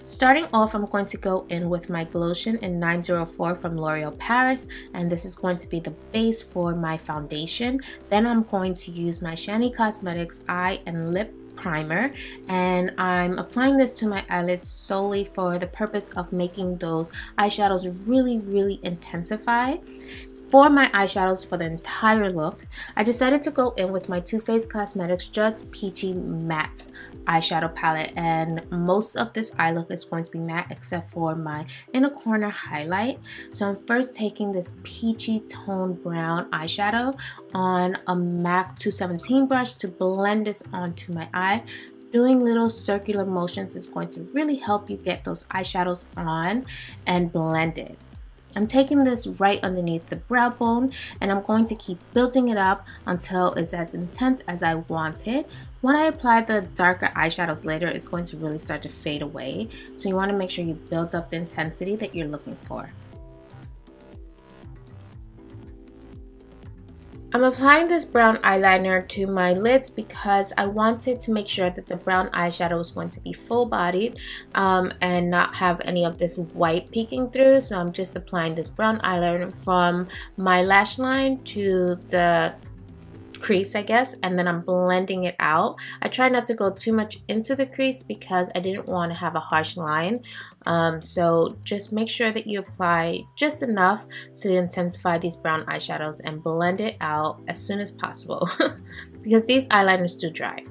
Starting off, I'm going to go in with my Glotion in 904 from L'Oreal Paris, and this is going to be the base for my foundation. Then I'm going to use my Shany Cosmetics eye and lip primer, and I'm applying this to my eyelids solely for the purpose of making those eyeshadows really intensify. For my eyeshadows for the entire look, I decided to go in with my Too Faced Cosmetics Just Peachy Matte eyeshadow palette, and most of this eye look is going to be matte except for my inner corner highlight. So I'm first taking this peachy tone brown eyeshadow on a MAC 217 brush to blend this onto my eye. Doing little circular motions is going to really help you get those eyeshadows on and blended. I'm taking this right underneath the brow bone, and I'm going to keep building it up until it's as intense as I want it. When I apply the darker eyeshadows later, it's going to really start to fade away. So you want to make sure you build up the intensity that you're looking for. I'm applying this brown eyeliner to my lids because I wanted to make sure that the brown eyeshadow was going to be full bodied and not have any of this white peeking through. So I'm just applying this brown eyeliner from my lash line to the crease, I guess, and then I'm blending it out. I try not to go too much into the crease because I didn't want to have a harsh line. So just make sure that you apply just enough to intensify these brown eyeshadows and blend it out as soon as possible because these eyeliners do dry.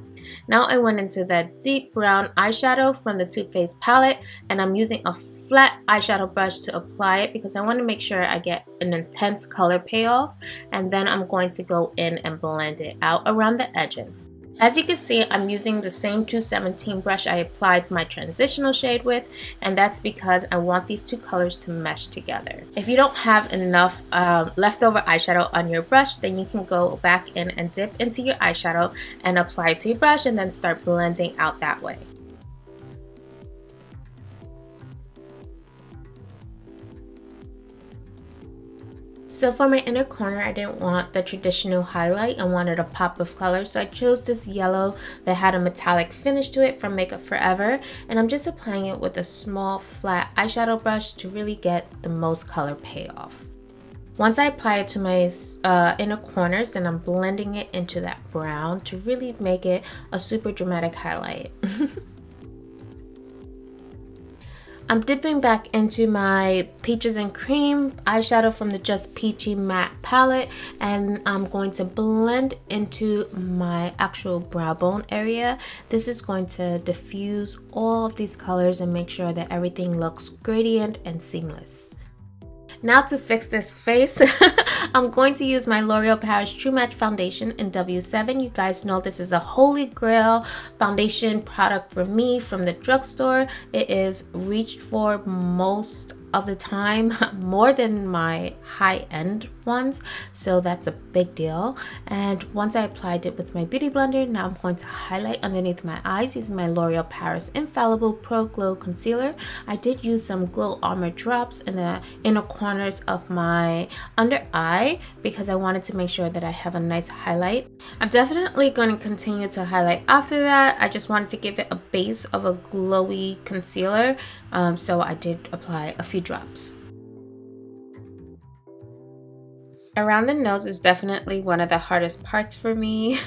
Now I went into that deep brown eyeshadow from the Too Faced palette, and I'm using a flat eyeshadow brush to apply it because I want to make sure I get an intense color payoff, and then I'm going to go in and blend it out around the edges. As you can see, I'm using the same 217 brush I applied my transitional shade with, and that's because I want these two colors to mesh together. If you don't have enough leftover eyeshadow on your brush, then you can go back in and dip into your eyeshadow and apply it to your brush and then start blending out that way. So for my inner corner, I didn't want the traditional highlight. I wanted a pop of color, so I chose this yellow that had a metallic finish to it from Makeup Forever, and I'm just applying it with a small flat eyeshadow brush to really get the most color payoff. Once I apply it to my inner corners, then I'm blending it into that brown to really make it a super dramatic highlight. I'm dipping back into my Peaches and Cream eyeshadow from the Just Peachy Matte palette, and I'm going to blend into my actual brow bone area. This is going to diffuse all of these colors and make sure that everything looks gradient and seamless. Now to fix this face, I'm going to use my L'Oreal Paris True Match Foundation in W7. You guys know this is a holy grail foundation product for me from the drugstore. It is reached for most of the time, more than my high-end ones, so that's a big deal. And once I applied it with my beauty blender, now I'm going to highlight underneath my eyes using my L'Oreal Paris Infallible Pro Glow Concealer. I did use some Glow Armor drops in the inner corners of my under eye because I wanted to make sure that I have a nice highlight. I'm definitely going to continue to highlight after that. I just wanted to give it a base of a glowy concealer, so I did apply a few drops. Around the nose is definitely one of the hardest parts for me,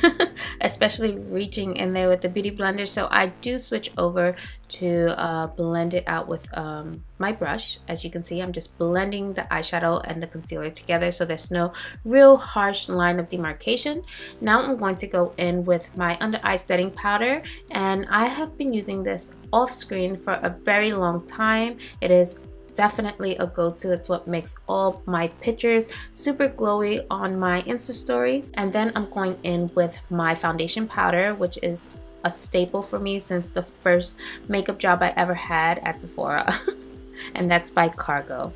especially reaching in there with the beauty blender, so I do switch over to blend it out with my brush. As you can see, I'm just blending the eyeshadow and the concealer together so there's no real harsh line of demarcation. Now I'm going to go in with my under eye setting powder, and I have been using this off screen for a very long time. It is definitely a go-to. It's what makes all my pictures super glowy on my Insta stories. And then I'm going in with my foundation powder, which is a staple for me since the first makeup job I ever had at Sephora and that's by Cargo.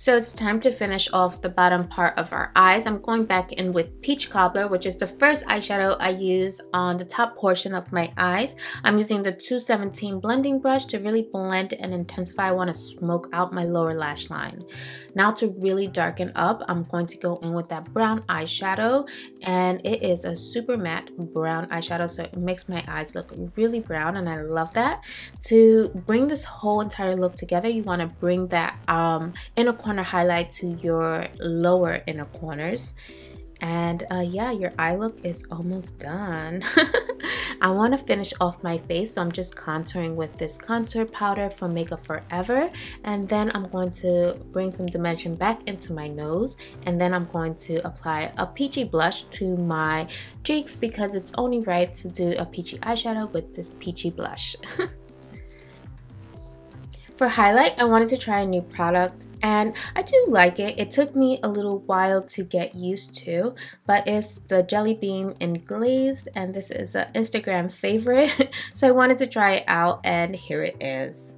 So it's time to finish off the bottom part of our eyes. I'm going back in with Peach Cobbler, which is the first eyeshadow I use on the top portion of my eyes. I'm using the 217 blending brush to really blend and intensify. I want to smoke out my lower lash line. Now to really darken up, I'm going to go in with that brown eyeshadow, and it is a super matte brown eyeshadow, so it makes my eyes look really brown, and I love that. To bring this whole entire look together, you want to bring that inner corner highlight to your lower inner corners. And yeah, your eye look is almost done. I want to finish off my face, so I'm just contouring with this contour powder from Makeup Forever, and then I'm going to bring some dimension back into my nose, and then I'm going to apply a peachy blush to my cheeks because it's only right to do a peachy eyeshadow with this peachy blush. For highlight, I wanted to try a new product, and I do like it. It took me a little while to get used to, but it's the Jelly Bean in Glazed, and this is an Instagram favorite, so I wanted to try it out, and here it is.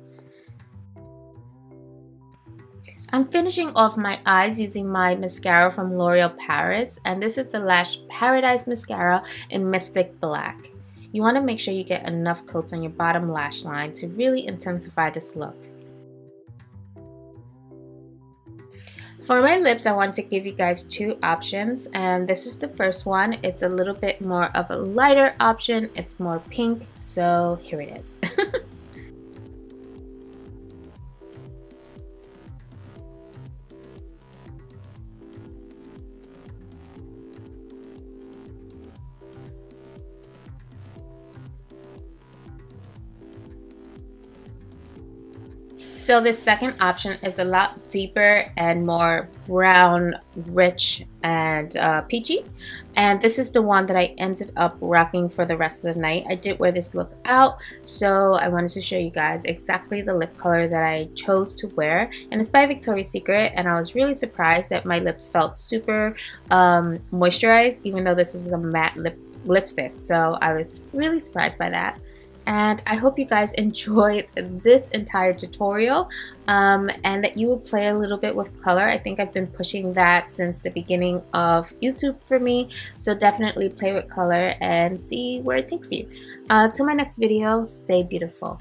I'm finishing off my eyes using my mascara from L'Oreal Paris, and this is the Lash Paradise Mascara in Mystic Black. You want to make sure you get enough coats on your bottom lash line to really intensify this look. For my lips, I want to give you guys two options, and this is the first one. It's a little bit more of a lighter option. It's more pink, so here it is. So this second option is a lot deeper and more brown, rich, and peachy. And this is the one that I ended up rocking for the rest of the night. I did wear this look out, so I wanted to show you guys exactly the lip color that I chose to wear. And it's by Victoria's Secret, and I was really surprised that my lips felt super moisturized, even though this is a matte lipstick. So I was really surprised by that. And I hope you guys enjoyed this entire tutorial and that you will play a little bit with color. I think I've been pushing that since the beginning of YouTube for me, so definitely play with color and see where it takes you. Till my next video, stay beautiful.